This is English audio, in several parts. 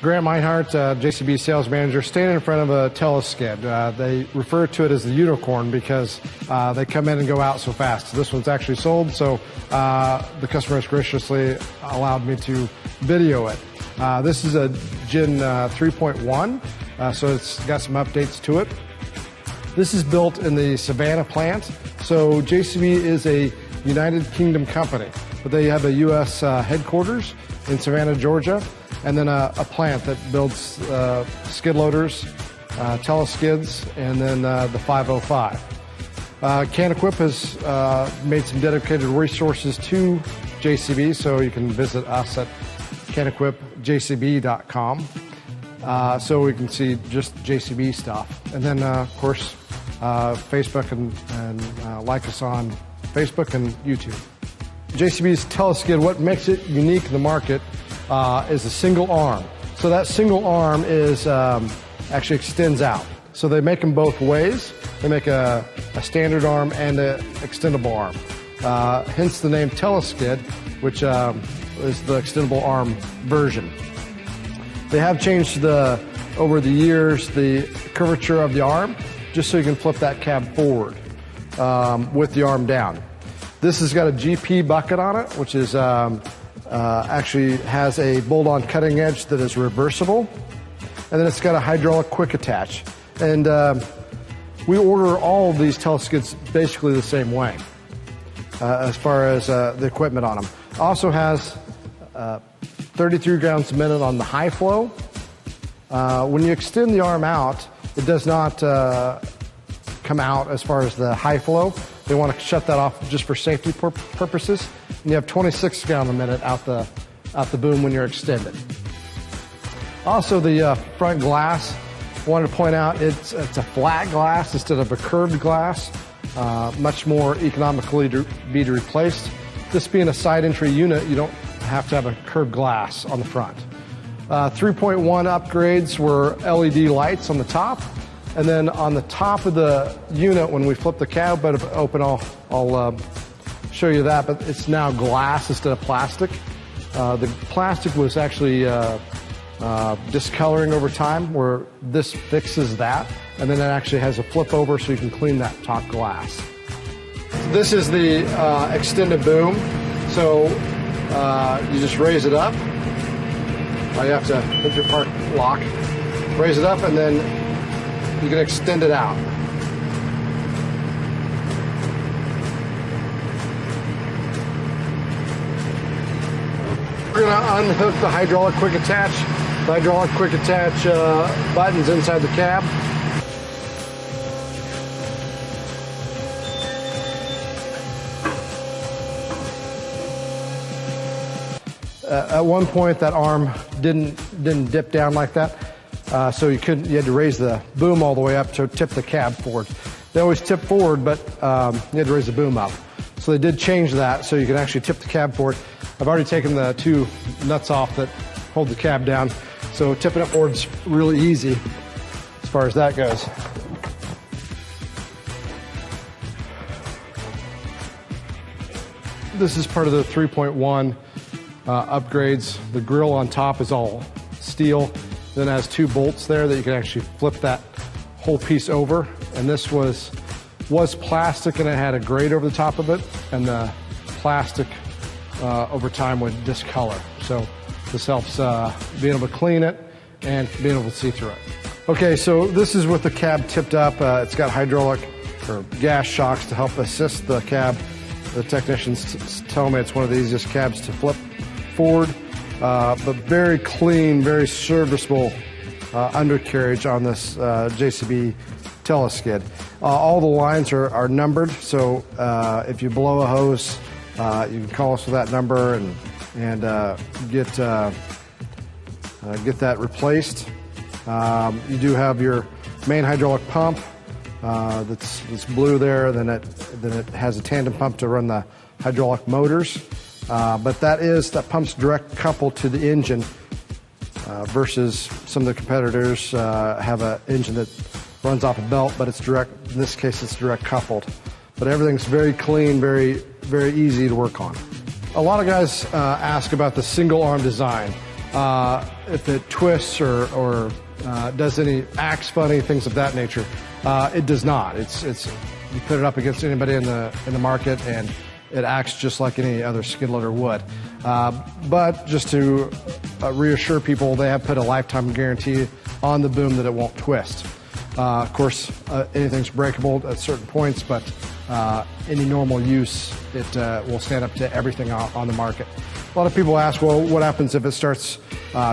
Grant Meinhardt, JCB sales manager, standing in front of a Teleskid. They refer to it as the unicorn because they come in and go out so fast. This one's actually sold, so the customer has graciously allowed me to video it. This is a Gen 3.1, so it's got some updates to it. This is built in the Savannah plant. So JCB is a United Kingdom company, but they have a U.S. headquarters in Savannah, Georgia, and then a plant that builds skid loaders, teleskids, and then the 505. CanEquip has made some dedicated resources to JCB, so you can visit us at CanEquipJCB.com, so we can see just JCB stuff. And then, of course, Facebook and like us on Facebook and YouTube. JCB's Teleskid, what makes it unique in the market is a single arm. So that single arm is actually extends out. So they make them both ways. They make a standard arm and an extendable arm. Hence the name Teleskid, which is the extendable arm version. They have changed over the years the curvature of the arm, just so you can flip that cab forward with the arm down. This has got a GP bucket on it, which is actually has a bolt-on cutting edge that is reversible, and then it's got a hydraulic quick attach. And we order all of these Teleskids basically the same way as far as the equipment on them. Also has 33 gallons a minute on the high flow. When you extend the arm out, it does not come out as far as the high flow. They want to shut that off just for safety purposes. And you have 26 gallons a minute out the boom when you're extended. Also, the front glass, I wanted to point out it's a flat glass instead of a curved glass. Much more economically to be replaced. This being a side entry unit, you don't have to have a curved glass on the front. 3.1 upgrades were LED lights on the top. And then on the top of the unit, when we flip the cab open, I'll show you that, but it's now glass instead of plastic. The plastic was actually discoloring over time, where this fixes that. And then it actually has a flip over so you can clean that top glass. This is the extended boom. So you just raise it up. You have to hit your park lock, raise it up, and then you can extend it out. We're going to unhook the hydraulic quick attach. The hydraulic quick attach buttons inside the cab. At one point, that arm didn't dip down like that. So you had to raise the boom all the way up to tip the cab forward. They always tip forward, but you had to raise the boom up. So they did change that so you can actually tip the cab forward. I've already taken the two nuts off that hold the cab down, so tipping it forward is really easy as far as that goes. This is part of the 3.1 upgrades. The grill on top is all steel. Then it has two bolts there that you can actually flip that whole piece over. And this was plastic, and it had a grate over the top of it, and the plastic over time would discolor. So this helps being able to clean it and being able to see through it. Okay, so this is with the cab tipped up. It's got hydraulic or gas shocks to help assist the cab. The technicians tell me it's one of the easiest cabs to flip forward. But very clean, very serviceable undercarriage on this JCB Teleskid. All the lines are numbered, so if you blow a hose, you can call us with that number and get that replaced. You do have your main hydraulic pump that's blue there. Then it has a tandem pump to run the hydraulic motors. But that pump's direct coupled to the engine versus some of the competitors have an engine that runs off a belt, but it's direct. In this case, it's direct coupled. But everything's very clean, very easy to work on. A lot of guys ask about the single arm design. if it twists or does any acts funny, things of that nature. It does not. It's you put it up against anybody in the market, and it acts just like any other skid loader would. But just to reassure people, they have put a lifetime guarantee on the boom that it won't twist. Of course, anything's breakable at certain points, but any normal use, it will stand up to everything on the market. A lot of people ask, well, what happens if it starts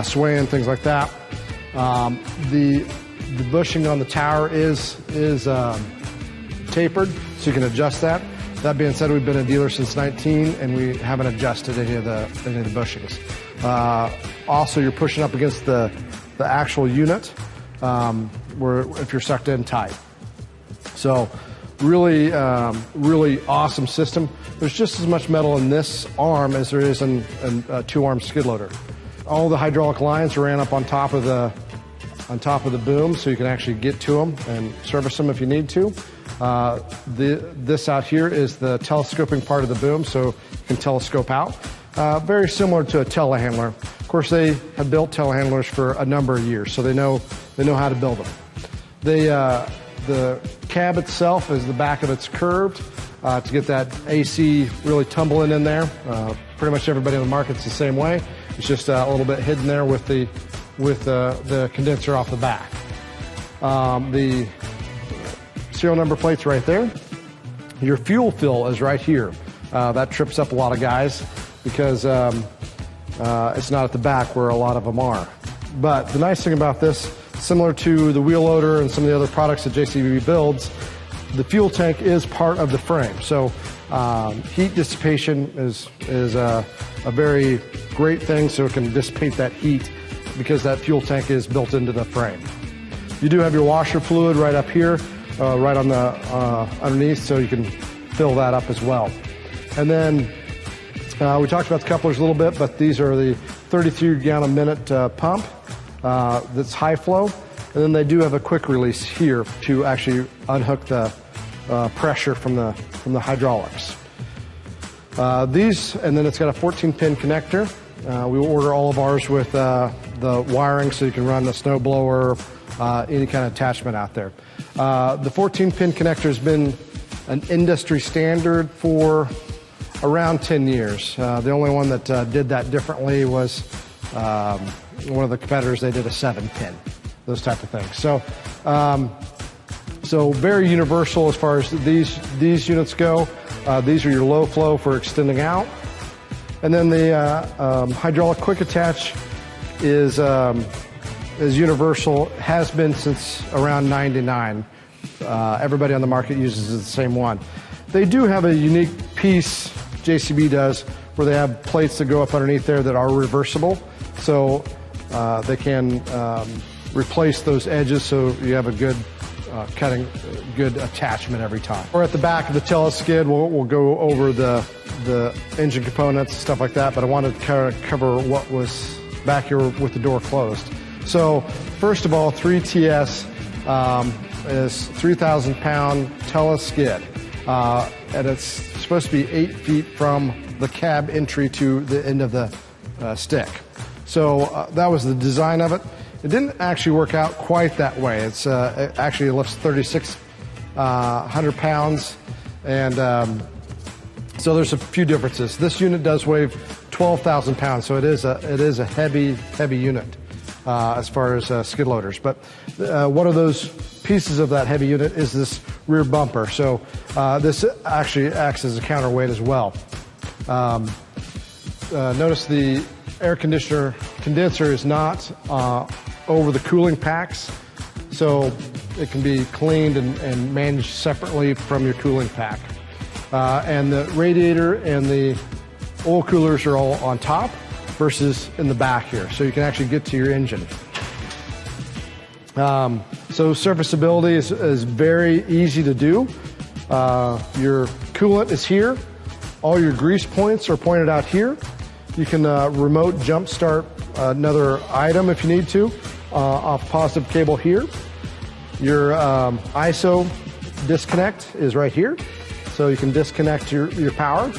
swaying, things like that? The bushing on the tower is tapered, so you can adjust that. That being said, we've been a dealer since 19, and we haven't adjusted any of the bushings. Also, you're pushing up against the actual unit, where if you're sucked in tight. So, really awesome system. There's just as much metal in this arm as there is in a two-arm skid loader. All the hydraulic lines ran up on top of the boom, so you can actually get to them and service them if you need to. This out here is the telescoping part of the boom, so you can telescope out. Very similar to a telehandler. Of course, they have built telehandlers for a number of years, so they know how to build them. The cab itself, is the back of it's curved to get that AC really tumbling in there. Pretty much everybody in the market's the same way. It's just a little bit hidden there with the condenser off the back. The serial number plate's right there. Your fuel fill is right here. That trips up a lot of guys because it's not at the back where a lot of them are. But the nice thing about this, similar to the wheel loader and some of the other products that JCB builds, the fuel tank is part of the frame. So heat dissipation is a very great thing, so it can dissipate that heat because that fuel tank is built into the frame. You do have your washer fluid right up here, right on the underneath, so you can fill that up as well. And then we talked about the couplers a little bit, but these are the 33 gallon a minute pump that's high flow, and then they do have a quick release here to actually unhook the pressure from the hydraulics. These, and then it's got a 14-pin connector. We order all of ours with the wiring, so you can run the snow blower, any kind of attachment out there. The 14-pin connector has been an industry standard for around 10 years. The only one that did that differently was one of the competitors. They did a 7-pin, those type of things. So very universal as far as these units go. These are your low flow for extending out. And then the hydraulic quick attach is universal, has been since around 99. Everybody on the market uses the same one. They do have a unique piece, JCB does, where they have plates that go up underneath there that are reversible. So they can replace those edges so you have a good good attachment every time. We're at the back of the Teleskid. We'll go over the engine components and stuff like that, but I wanted to kind of cover what was back here with the door closed. So first of all, 3TS is 3,000-pound Teleskid, and it's supposed to be 8 feet from the cab entry to the end of the stick. So that was the design of it. It didn't actually work out quite that way. It actually lifts 3,600 pounds, and so there's a few differences. This unit does weigh 12,000 pounds, so it is a heavy unit as far as skid loaders. But one of those pieces of that heavy unit is this rear bumper. So this actually acts as a counterweight as well. Notice the air condenser is not over the cooling packs, so it can be cleaned and managed separately from your cooling pack. And the radiator and the oil coolers are all on top versus in the back here, so you can actually get to your engine. So serviceability is very easy to do. Your coolant is here. All your grease points are pointed out here. You can remote jump start another item if you need to off positive cable here. Your ISO disconnect is right here, so you can disconnect your power.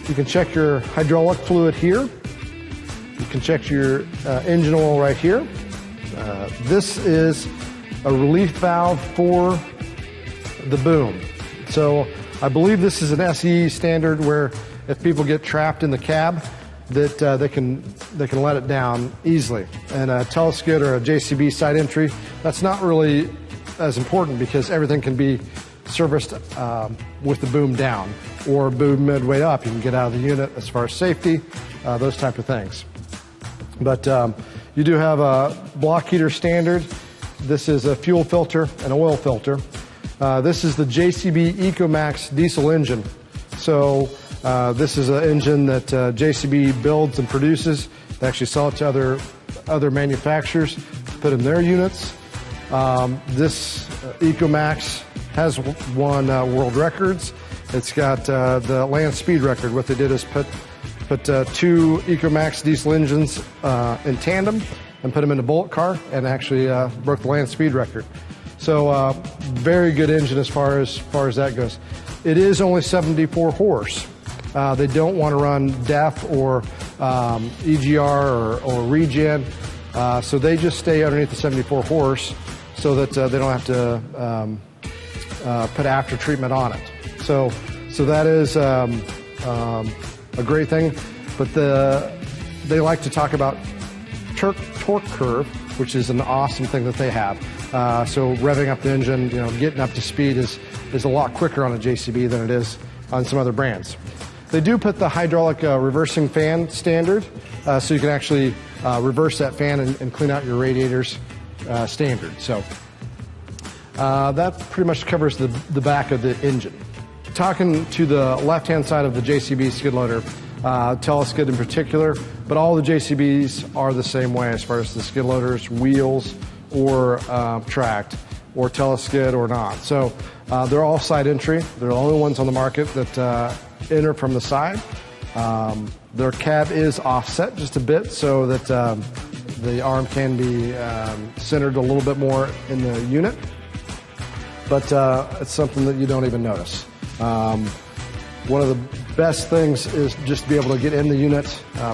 You can check your hydraulic fluid here. You can check your engine oil right here. This is a relief valve for the boom. So I believe this is an SE standard where if people get trapped in the cab, that they can let it down easily. And a Teleskid or a JCB side entry, that's not really as important because everything can be serviced with the boom down or boom midway up. You can get out of the unit as far as safety, those type of things. But you do have a block heater standard. This is a fuel filter and oil filter. This is the JCB EcoMax diesel engine. So this is an engine that JCB builds and produces. They actually sell it to other manufacturers, put in their units. This EcoMax has won world records. It's got the land speed record. What they did is put two EcoMax diesel engines in tandem and put them in a bullet car and actually broke the land speed record. So very good engine as far as that goes. It is only 74 horse. They don't want to run DEF or EGR or regen, so they just stay underneath the 74 horse so that they don't have to put after treatment on it. So that is a great thing, but they like to talk about torque curve, which is an awesome thing that they have. So revving up the engine, getting up to speed is a lot quicker on a JCB than it is on some other brands. They do put the hydraulic reversing fan standard, so you can actually reverse that fan and clean out your radiators standard. So that pretty much covers the back of the engine. Talking to the left-hand side of the JCB skid loader, Teleskid in particular, but all the JCBs are the same way as far as the skid loaders, wheels, or tracked, or Teleskid or not. So they're all side entry. They're the only ones on the market that enter from the side. Their cab is offset just a bit so that the arm can be centered a little bit more in the unit, but it's something that you don't even notice. One of the best things is just to be able to get in the unit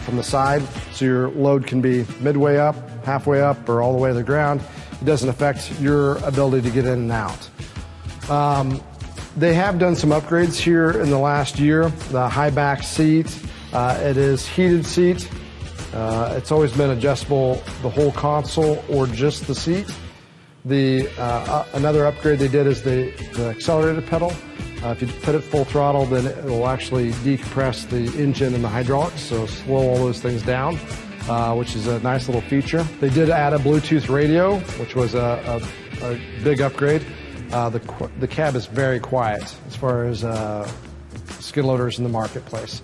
from the side, so your load can be midway up, halfway up, or all the way to the ground. It doesn't affect your ability to get in and out. They have done some upgrades here in the last year. The high back seat, it is heated seat. It's always been adjustable, the whole console or just the seat. Another upgrade they did is the accelerator pedal. If you put it full throttle, then it will actually decompress the engine and the hydraulics, so slow all those things down, which is a nice little feature. They did add a Bluetooth radio, which was a big upgrade. The cab is very quiet as far as skid loaders in the marketplace.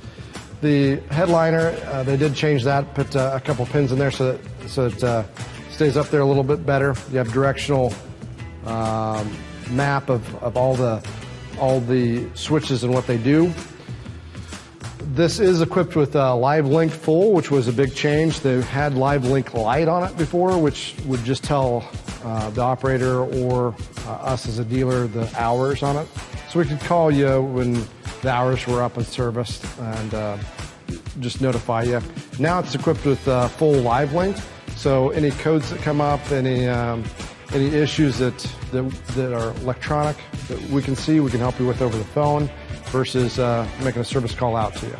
The headliner, they did change that, put a couple pins in there so it stays up there a little bit better. You have directional map of all the switches and what they do. This is equipped with Live Link Full, which was a big change. They had Live Link Light on it before, which would just tell the operator or us as a dealer the hours on it. So we could call you when the hours were up and serviced and just notify you. Now it's equipped with full Live Link, so any codes that come up, any issues that are electronic that we can see, we can help you with over the phone versus making a service call out to you.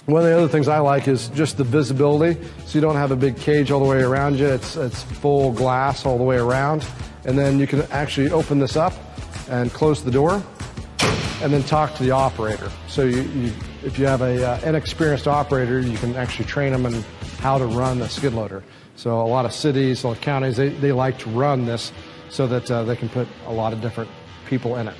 One of the other things I like is just the visibility, so you don't have a big cage all the way around you. It's full glass all the way around, and then you can actually open this up and close the door and then talk to the operator. So if you have an inexperienced operator, you can actually train them in how to run a skid loader. So a lot of cities, a lot of counties, they like to run this so that they can put a lot of different people in it.